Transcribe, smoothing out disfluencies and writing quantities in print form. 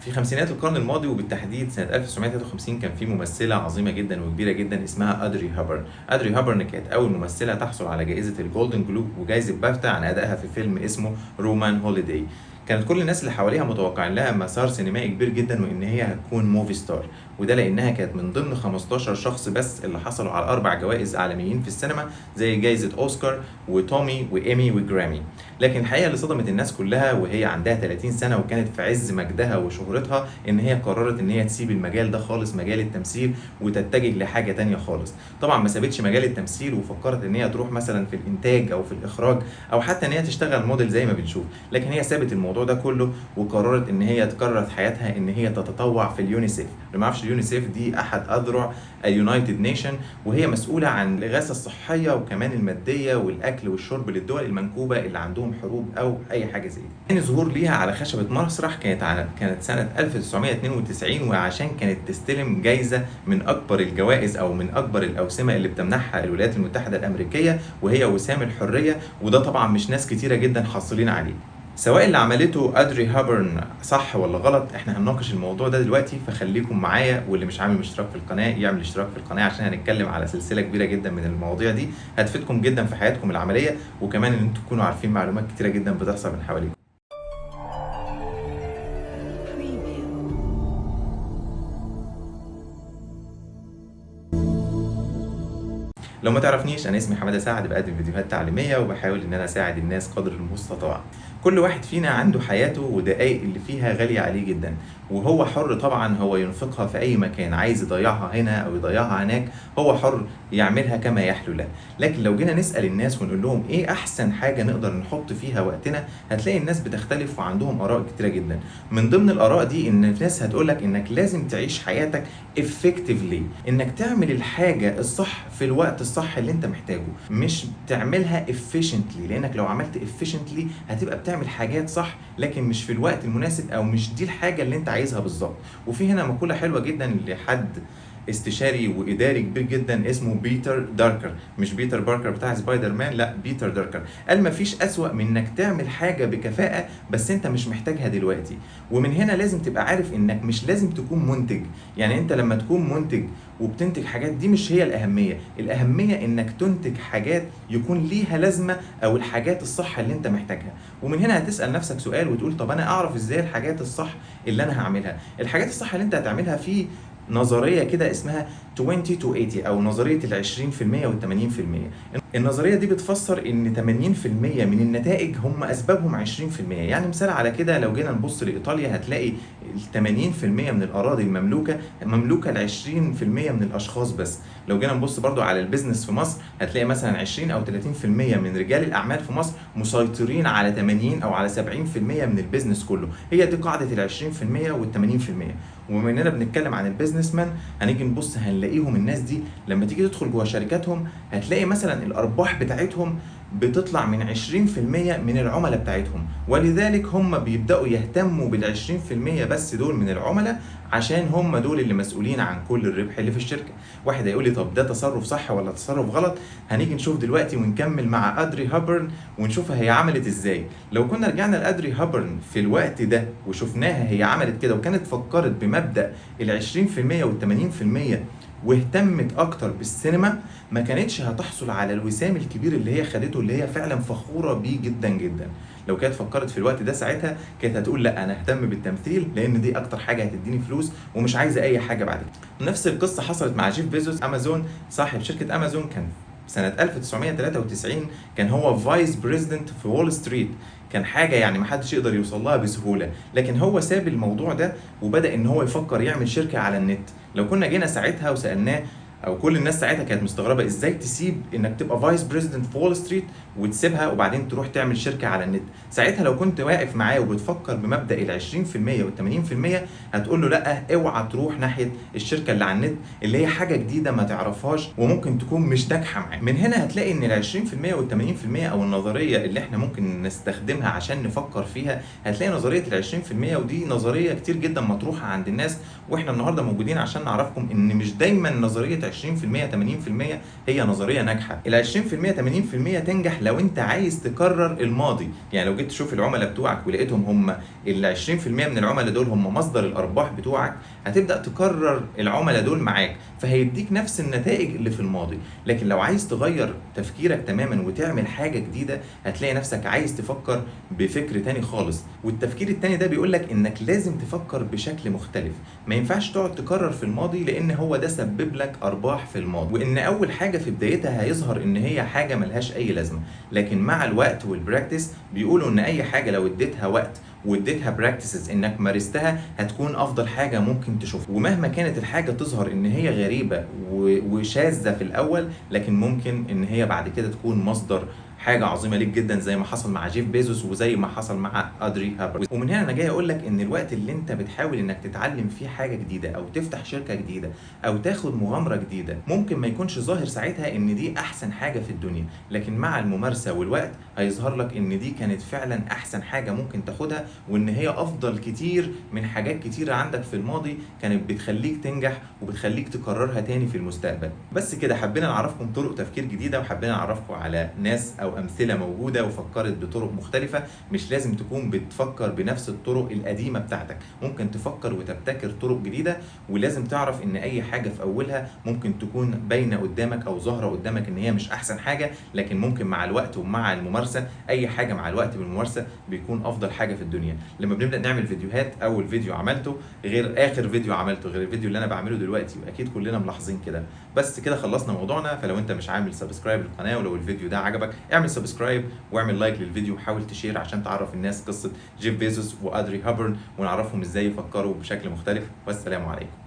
في خمسينات القرن الماضي وبالتحديد سنة 1953 كان في ممثلة عظيمة جدا وكبيرة جدا اسمها أدري هابرن. أدري هابرن كانت أول ممثلة تحصل على جائزة الجولدن جلوب وجائزة بافتا عن أدائها في فيلم اسمه رومان هوليداي. كانت كل الناس اللي حواليها متوقعين لها مسار سينمائي كبير جدا وإن هي هتكون موفي ستار، وده لأنها كانت من ضمن 15 شخص بس اللي حصلوا على 4 جوائز عالميين في السينما زي جائزة أوسكار وتومي وإيمي وجرامي. لكن الحقيقة اللي صدمت الناس كلها وهي عندها 30 سنة وكانت في عز مجدها وشهرتها إن هي قررت إن هي تسيب المجال ده خالص، مجال التمثيل، وتتجه لحاجة تانية خالص. طبعا ما سابتش مجال التمثيل وفكرت إن هي تروح مثلا في الإنتاج أو في الإخراج أو حتى إن هي تشتغل موديل زي ما بنشوف، لكن هي سابت الموضوع ده كله وقررت إن هي تكرر في حياتها إن هي تتطوع في اليونيسيف. اللي ما يعرفش اليونيسيف دي أحد أذرع اليونايتد نيشن، وهي مسؤولة عن الإغاثة الصحية وكمان المادية والأكل والشرب للدول المنكوبة اللي عندهم حروب أو أي حاجة زي دي. تاني ظهور ليها على خشبة مسرح كانت سنة 1992، وعشان كانت تستلم جايزة من أكبر الجوائز أو من أكبر الأوسمة اللي بتمنحها الولايات المتحدة الأمريكية، وهي وسام الحرية، وده طبعا مش ناس كتيرة جدا حاصلين عليه. سواء اللي عملته أدري هابرن صح ولا غلط احنا هنناقش الموضوع ده دلوقتي، فخليكم معايا، واللي مش عامل اشتراك في القناة يعمل اشتراك في القناة عشان هنتكلم على سلسلة كبيرة جدا من المواضيع دي هتفيدكم جدا في حياتكم العملية، وكمان ان انتوا تكونوا عارفين معلومات كتيرة جدا بتحصل من حواليكم. لو ما تعرفنيش انا اسمي حماده سعد، بقدم فيديوهات تعليميه وبحاول ان انا اساعد الناس قدر المستطاع. كل واحد فينا عنده حياته ودقايق اللي فيها غاليه عليه جدا، وهو حر طبعا هو ينفقها في اي مكان، عايز يضيعها هنا او يضيعها هناك هو حر يعملها كما يحلو له. لكن لو جينا نسال الناس ونقول لهم ايه احسن حاجه نقدر نحط فيها وقتنا، هتلاقي الناس بتختلف وعندهم اراء كتيره جدا. من ضمن الاراء دي ان الناس هتقولك انك لازم تعيش حياتك effectively، انك تعمل الحاجه الصح في الوقت الصح اللي انت محتاجه، مش تعملها efficiently، لانك لو عملت efficiently هتبقى بتعمل حاجات صح لكن مش في الوقت المناسب او مش دي الحاجه اللي انت عايزها بالظبط. وفي هنا مقوله حلوه جدا لحد استشاري واداري كبير جدا اسمه بيتر داركر، مش بيتر باركر بتاع سبايدر مان، لا بيتر داركر. قال مفيش اسوأ من انك تعمل حاجه بكفاءه بس انت مش محتاجها دلوقتي. ومن هنا لازم تبقى عارف انك مش لازم تكون منتج، يعني انت لما تكون منتج وبتنتج حاجات دي مش هي الاهميه، الاهميه انك تنتج حاجات يكون ليها لازمه او الحاجات الصح اللي انت محتاجها. ومن هنا هتسال نفسك سؤال وتقول طب انا اعرف ازاي الحاجات الصح اللي انا هعملها؟ الحاجات الصح اللي انت هتعملها في نظريه كده اسمها 20 to 80 او نظريه ال 20% وال 80%. النظريه دي بتفسر ان 80% من النتائج هم اسبابهم 20%. يعني مثال على كده لو جينا نبص لايطاليا هتلاقي ال 80% من الاراضي مملوكه ل 20% من الاشخاص بس. لو جينا نبص برضو على البيزنس في مصر هتلاقي مثلا 20 او 30% من رجال الاعمال في مصر مسيطرين على 80 او على 70% من البيزنس كله. هي دي قاعده ال 20% وال 80%. وبما اننا بنتكلم عن البيزنس مان هنيجي نبص هنلاقيهم الناس دي لما تيجي تدخل جوه شركاتهم هتلاقي مثلا الارباح بتاعتهم بتطلع من 20% من العملاء بتاعتهم، ولذلك هم بيبداوا يهتموا بال 20% بس دول من العملاء عشان هم دول اللي مسؤولين عن كل الربح اللي في الشركه. واحد هيقول لي طب ده تصرف صح ولا تصرف غلط؟ هنيجي نشوف دلوقتي ونكمل مع ادري هابرن ونشوفها هي عملت ازاي. لو كنا رجعنا لادري هابرن في الوقت ده وشفناها هي عملت كده وكانت فكرت بمبدا ال 20% وال 80% واهتمت اكتر بالسينما، ما كانتش هتحصل على الوسام الكبير اللي هي خدته اللي هي فعلا فخوره بيه جدا جدا. لو كانت فكرت في الوقت ده ساعتها كانت هتقول لا انا اهتم بالتمثيل لان دي اكتر حاجه هتديني فلوس ومش عايزه اي حاجه بعد كده. نفس القصه حصلت مع جيف بيزوس امازون، صاحب شركه امازون. كان سنة 1993 كان هو فايس بريزيدنت في وول ستريت، كان حاجة يعني محدش يقدر يوصل لها بسهولة، لكن هو ساب الموضوع ده وبدأ ان هو يفكر يعمل شركة على النت. لو كنا جينا ساعتها وسألناه او كل الناس ساعتها كانت مستغربه ازاي تسيب انك تبقى فايس بريزيدنت في وول ستريت وتسيبها وبعدين تروح تعمل شركه على النت. ساعتها لو كنت واقف معاه وبتفكر بمبدا ال 20% وال 80% هتقول له لا اوعى تروح ناحيه الشركه اللي على النت اللي هي حاجه جديده ما تعرفهاش وممكن تكون مش ناجحه معاك. من هنا هتلاقي ان ال 20% وال 80% او النظريه اللي احنا ممكن نستخدمها عشان نفكر فيها، هتلاقي نظريه ال 20% ودي نظريه كتير جدا مطروحه عند الناس، واحنا النهارده موجودين عشان نعرفكم ان مش دايما نظريه 20% 80% هي نظريه ناجحه. ال 20% 80% تنجح لو انت عايز تكرر الماضي. يعني لو جيت تشوف العملاء بتوعك ولقيتهم هم ال 20% من العملاء دول هم مصدر الارباح بتوعك، هتبدا تكرر العملاء دول معاك، فهيديك نفس النتائج اللي في الماضي. لكن لو عايز تغير تفكيرك تماما وتعمل حاجه جديده، هتلاقي نفسك عايز تفكر بفكر تاني خالص. والتفكير التاني ده بيقولك انك لازم تفكر بشكل مختلف. ما ينفعش تقعد تكرر في الماضي، لان هو ده سبب لك ارباح في الماضي، وان اول حاجه في بدايتها هيظهر ان هي حاجه ملهاش اي لازمه. لكن مع الوقت والبراكتس بيقولوا ان اي حاجه لو اديتها وقت واديتها براكتسز انك مارستها، هتكون افضل حاجه ممكن تشوفها. ومهما كانت الحاجه تظهر ان هي غريبه وشاذه في الاول، لكن ممكن ان هي بعد كده تكون مصدر حاجه عظيمه ليك جدا، زي ما حصل مع جيف بيزوس وزي ما حصل مع ادري هابر. ومن هنا انا جاي اقول لك ان الوقت اللي انت بتحاول انك تتعلم فيه حاجه جديده او تفتح شركه جديده او تاخد مغامره جديده، ممكن ما يكونش ظاهر ساعتها ان دي احسن حاجه في الدنيا، لكن مع الممارسه والوقت هيظهر لك ان دي كانت فعلا احسن حاجه ممكن تاخدها، وان هي افضل كتير من حاجات كتيره عندك في الماضي كانت بتخليك تنجح وبتخليك تكررها تاني في المستقبل. بس كده حبينا نعرفكم طرق تفكير جديده، وحبينا نعرفكم على ناس او امثله موجوده وفكرت بطرق مختلفه. مش لازم تكون بتفكر بنفس الطرق القديمه بتاعتك، ممكن تفكر وتبتكر طرق جديده. ولازم تعرف ان اي حاجه في اولها ممكن تكون باينه قدامك او ظاهره قدامك ان هي مش احسن حاجه، لكن ممكن مع الوقت ومع الممارسه، اي حاجه مع الوقت بالممارسه بيكون افضل حاجه في الدنيا. لما بنبدا نعمل فيديوهات، اول فيديو عملته غير اخر فيديو عملته غير الفيديو اللي انا بعمله دلوقتي، واكيد كلنا ملاحظين كده. بس كده خلصنا موضوعنا. فلو انت مش عامل سبسكرايب للقناه، ولو الفيديو ده عجبك اعمل سبسكرايب واعمل لايك للفيديو، وحاول تشير عشان تعرف الناس قصه جيف بيزوس وادري هابرن، ونعرفهم ازاي يفكروا بشكل مختلف. والسلام عليكم.